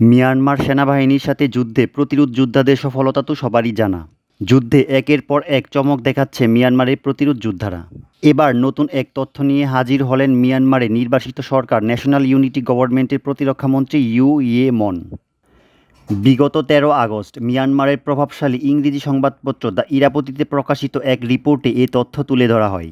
Myanmar সেনাবাহিনীর সাথে যুদ্ধে প্রতিরোধ যোদ্ধাদের সফলতা তো সবারই জানা। যুদ্ধে একের পর এক চমক দেখাচ্ছে মিয়ানমারের প্রতিরোধ যোদ্ধারা। এবার নতুন এক তথ্য নিয়ে হাজির হলেন মিয়ানমারে নির্বাসিত সরকার ন্যাশনাল ইউনিটি গভর্নমেন্টের প্রতিরক্ষামন্ত্রী ইউ ইয়ে মন। বিগত ১৩ আগস্ট মিয়ানমারের প্রভাবশালী ইংরেজি সংবাদপত্র দ্য ইরাপতিতে প্রকাশিত এক রিপোর্টে এ তথ্য তুলে ধরা হয়।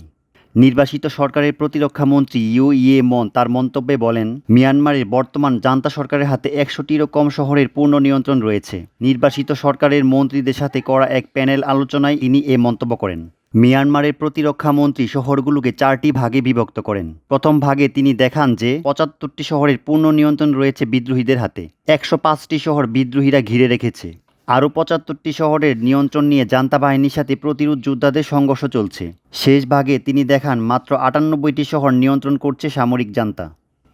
নির্বাসিত সরকারের প্রতিরক্ষামন্ত্রী ইউ ইয়ে মন তার মন্তব্যে বলেন, মিয়ানমারের বর্তমান জান্তা সরকারের হাতে ১০০টিরও কম শহরের পূর্ণ নিয়ন্ত্রণ রয়েছে। নির্বাসিত সরকারের মন্ত্রীদের সাথে করা এক প্যানেল আলোচনায় তিনি এ মন্তব্য করেন। মিয়ানমারের প্রতিরক্ষামন্ত্রী শহরগুলোকে ৪টি ভাগে বিভক্ত করেন। প্রথম ভাগে তিনি দেখান যে ৭৫টি শহরের পূর্ণ নিয়ন্ত্রণ রয়েছে বিদ্রোহীদের হাতে। ১০৫টি শহর বিদ্রোহীরা ঘিরে রেখেছে। আরও ৭৫টি শহরের নিয়ন্ত্রণ নিয়ে জান্তা বাহিনীর সাথে প্রতিরোধ যোদ্ধাদের সংঘর্ষ চলছে। শেষ ভাগে তিনি দেখান মাত্র ৯৮টি শহর নিয়ন্ত্রণ করছে সামরিক জান্তা।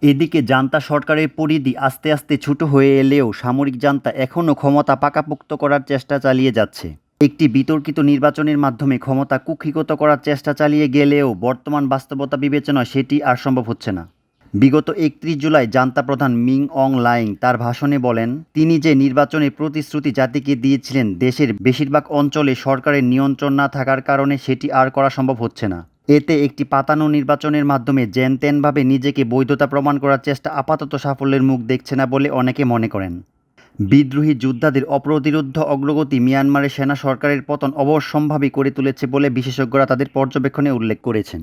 এদিকে জান্তা সরকারের পরিধি আস্তে আস্তে ছোট হয়ে এলেও সামরিক জান্তা এখনও ক্ষমতা পাকাপোক্ত করার চেষ্টা চালিয়ে যাচ্ছে। একটি বিতর্কিত নির্বাচনের মাধ্যমে ক্ষমতা কুক্ষিগত করার চেষ্টা চালিয়ে গেলেও বর্তমান বাস্তবতা বিবেচনায় সেটি আর সম্ভব হচ্ছে না। বিগত ৩১ জুলাই জান্তা প্রধান মিং অং লাইং তার ভাষণে বলেন, তিনি যে নির্বাচনের প্রতিশ্রুতি জাতিকে দিয়েছিলেন দেশের বেশিরভাগ অঞ্চলে সরকারের নিয়ন্ত্রণ না থাকার কারণে সেটি আর করা সম্ভব হচ্ছে না। এতে একটি পাতানো নির্বাচনের মাধ্যমে যেনতেনভাবে নিজেকে বৈধতা প্রমাণ করার চেষ্টা আপাতত সাফল্যের মুখ দেখছে না বলে অনেকে মনে করেন। বিদ্রোহী যোদ্ধাদের অপ্রতিরোধ্য অগ্রগতি মিয়ানমারের সেনা সরকারের পতন অবশ্যম্ভাবী করে তুলেছে বলে বিশেষজ্ঞরা তাদের পর্যবেক্ষণে উল্লেখ করেছেন।